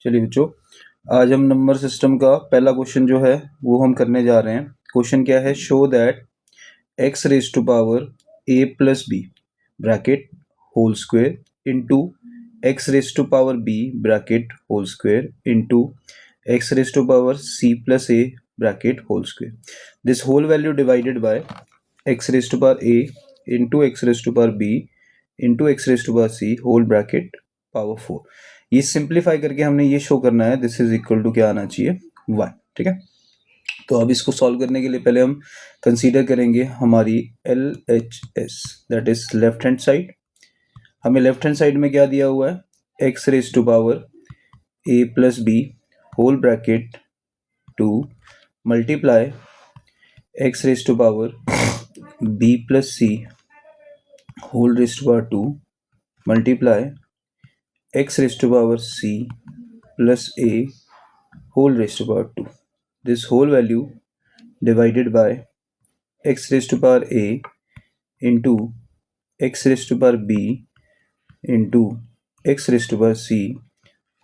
चलिए बच्चों, आज हम नंबर सिस्टम का पहला क्वेश्चन जो है वो हम करने जा रहे हैं। क्वेश्चन क्या है? Show that x raise to power a plus B bracket whole square into x raise to power b bracket whole square into x raise to power c plus a bracket whole square, this whole value divided by X raise to power a into x raise to power b into x raise to power c whole bracket power 4। ये simplify करके हमने ये show करना है, this is equal to क्या आना चाहिए? 1। ठीक है, तो अब इसको सॉल्व करने के लिए पहले हम कंसीडर करेंगे हमारी LHS, that is left hand side. हमें लेफ्ट हैंड साइड में क्या दिया हुआ है? X raise to power a plus B whole bracket 2 multiply X raise to power b plus c whole raise to power 2 multiply x raised to power c plus a whole raised to power 2. This whole value divided by x raised to power a into x raised to power b into x raised to power c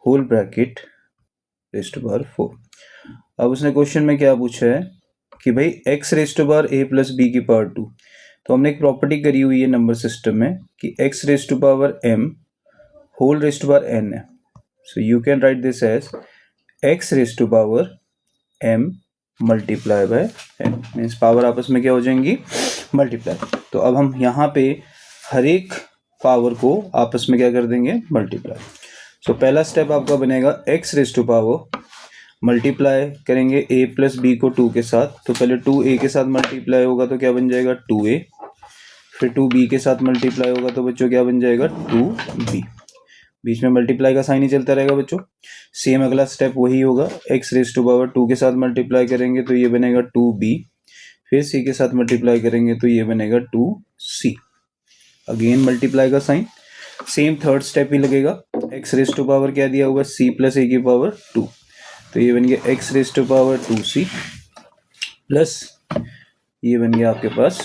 whole bracket raised to power 4. अब उसने question में क्या पूछा है कि भाई x raised to power a plus b की power 2। तो हमने एक प्रॉपर्टी करी हुई है नंबर सिस्टम में कि x raised to power m whole raised to power n है। So you can write this as x raised to power m multiply by n, means power आपस में क्या हो जाएंगी? मल्टीप्लाई। तो अब हम यहाँ पे हर एक पावर को आपस में क्या कर देंगे? मल्टीप्लाई। सो पहला स्टेप आपका बनेगा x raised to power multiply करेंगे a प्लस b को 2 के साथ। तो पहले 2a के साथ मल्टीप्लाई होगा तो क्या बन जाएगा? 2a। फिर 2b के साथ मल्टीप्लाई होगा तो बच्चों क्या बन जाएगा? 2b। बीच में मल्टीप्लाई का साइन ही चलता रहेगा बच्चों। सेम अगला स्टेप वही होगा, x रेज टू पावर 2 के साथ मल्टीप्लाई करेंगे तो ये बनेगा 2b। फिर c के साथ मल्टीप्लाई करेंगे तो ये बनेगा 2c। अगेन मल्टीप्लाई का साइन। सेम थर्ड स्टेप ही लगेगा। x रेज टू पावर क्या दिया हुआ? c प्लस a की पावर 2। तो ये बन गया x raise to power 2c plus ये बन गया आपके पास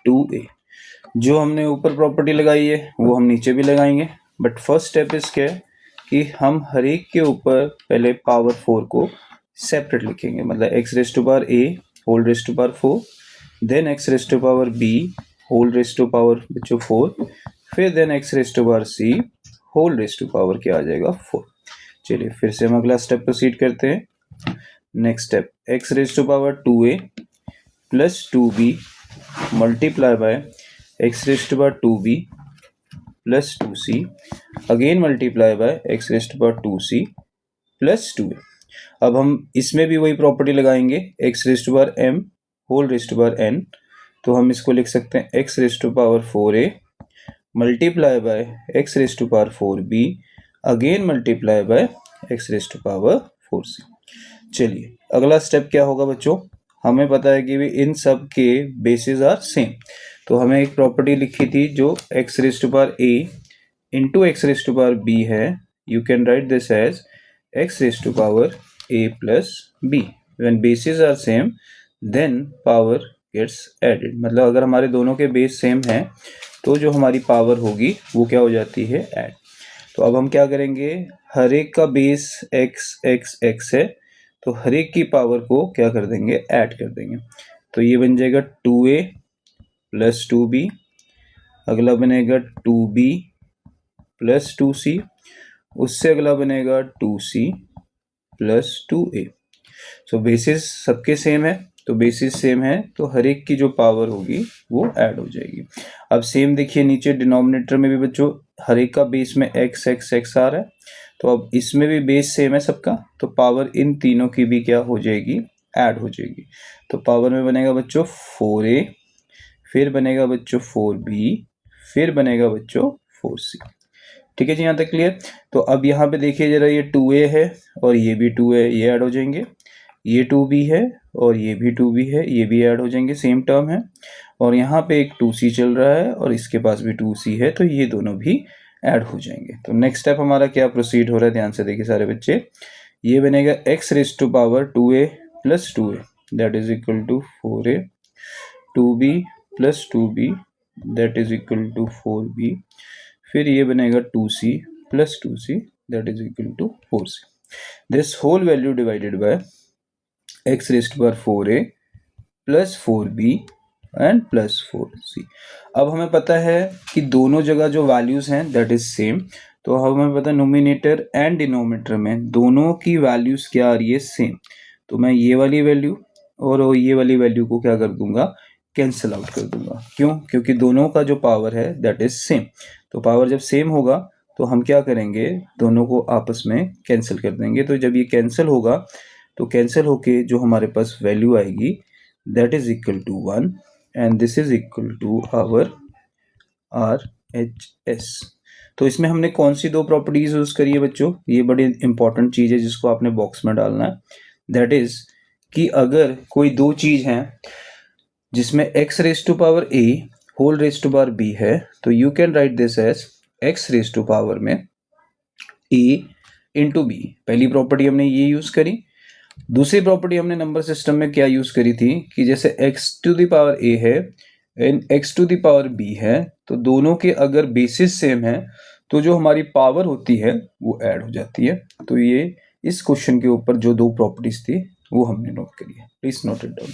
2a। जो हमने ऊपर प्रॉपर्टी लगाई है वो हम नीचे भी लगाएंगे, बट फर्स्ट स्टेप इज क्या है कि हम हर एक के ऊपर पहले पावर 4 को सेपरेट लिखेंगे। मतलब X raise to power a whole raise to power 4, then X raise to power b whole raise to power बच्चों 4, फिर then X raise to power c whole raise to power क्या आ जाएगा? 4। चलिए फिर से हम अगला स्टेप प्रोसीड करते हैं। Next step, X raise to power 2a plus 2b multiply by X raise to power 2b plus 2c again multiply by X raise to power 2c plus 2a। अब हम इसमें भी वही प्रॉपर्टी लगाएंगे, X raise to power m whole raise to power n। तो हम इसको लिख सकते हैं X raise to power 4a multiply by X raise to power 4b again multiply by X raise to power 4c। चलिए अगला step क्या होगा बच्चों? हमें पता है कि भी इन सब के बेसिस आर सेम। तो हमें एक प्रॉपर्टी लिखी थी जो x raise to power a into x raise to power b है। You can write this as x raise to power a plus b। When basis are same then power gets added. मतलब अगर हमारे दोनों के base same हैं तो जो हमारी पावर होगी वो क्या हो जाती है? ऐड। तो अब हम क्या करेंगे? हर एक का बेस x है तो हर एक की पावर को क्या कर देंगे? ऐड कर देंगे। तो ये बन जाएगा 2a प्लस 2b, अगला बनेगा 2b प्लस 2c, उससे अगला बनेगा 2c प्लस 2a। सो बेसिस सबके सेम है, तो बेसिस सेम है तो हर एक की जो पावर होगी वो ऐड हो जाएगी। अब सेम देखिए नीचे डिनोमिनेटर में भी बच्चों हर एक का बेस में x आ रहा है, तो अब इसमें भी बेस सेम है सबका, तो पावर इन तीनों की भी क्या हो जाएगी? ऐड हो जाएगी। तो पावर में बनेगा बच्चों 4a, फिर बनेगा बच्चों 4b, फिर बनेगा बच्चों 4c। ठीक है जी, यहाँ तक क्लियर? तो अब यहाँ पे देखिए जरा, ये 2a है और ये भी 2a, ये ऐड हो जाएंगे। ये 2b है और ये भी 2b है, ये भी ऐड हो जाएंगे, सेम टर्म है। और यहाँ पे एक 2c चल रहा है और इसके पास भी 2c है, तो ये दोनों भी ऐड हो जाएंगे। तो नेक्स्ट स्टेप हमारा क्या प्रोसीड हो रहा है? ध्यान से देखिए सारे बच्चे। ये बनेगा x raise to power 2a plus 2a that is equal to 4a, 2b plus 2b that is equal to 4b, फिर ये बनेगा 2c plus 2c that is equal to 4c। This whole value divided by x raise to power 4a plus 4b and plus 4c। अब हमें पता है कि दोनों जगह जो वैल्यूज हैं दैट इज सेम, तो हमें पता है नोमिनेटर एंड डिनोमिनेटर में दोनों की वैल्यूज क्या आ रही है, सेम। तो मैं ये वाली वैल्यू और ये वाली वैल्यू को क्या कर दूंगा, कैंसिल आउट कर दूंगा। क्यों? क्योंकि दोनों का जो पावर है दैट इज सेम। तो पावर जब सेम होगा तो हम क्या करेंगे, दोनों को आपस में कैंसिल कर देंगे। तो जब ये कैंसिल होगा तो कैंसिल होके जो हमारे पास वैल्यू आएगी that is equal to 1 and this is equal to our RHS। तो इसमें हमने कौन सी दो प्रॉपर्टीज यूज करी है बच्चों, ये बड़ी इंपॉर्टेंट चीज है जिसको आपने बॉक्स में डालना है। दैट इज कि अगर कोई दो चीज है जिसमें x raise to power a whole raise to power b है, तो you can write this as x raise to power में a इंटू b। पहली प्रॉपर्टी हमने ये यूज करी। दूसरी प्रॉपर्टी हमने नंबर सिस्टम में क्या यूज करी थी कि जैसे x to the power a है and x to the power b है, तो दोनों के अगर बेसिस सेम है तो जो हमारी पावर होती है वो ऐड हो जाती है। तो ये इस क्वेश्चन के ऊपर जो दो प्रॉपर्टीज थी वो हमने नोट करी है। Please note it down.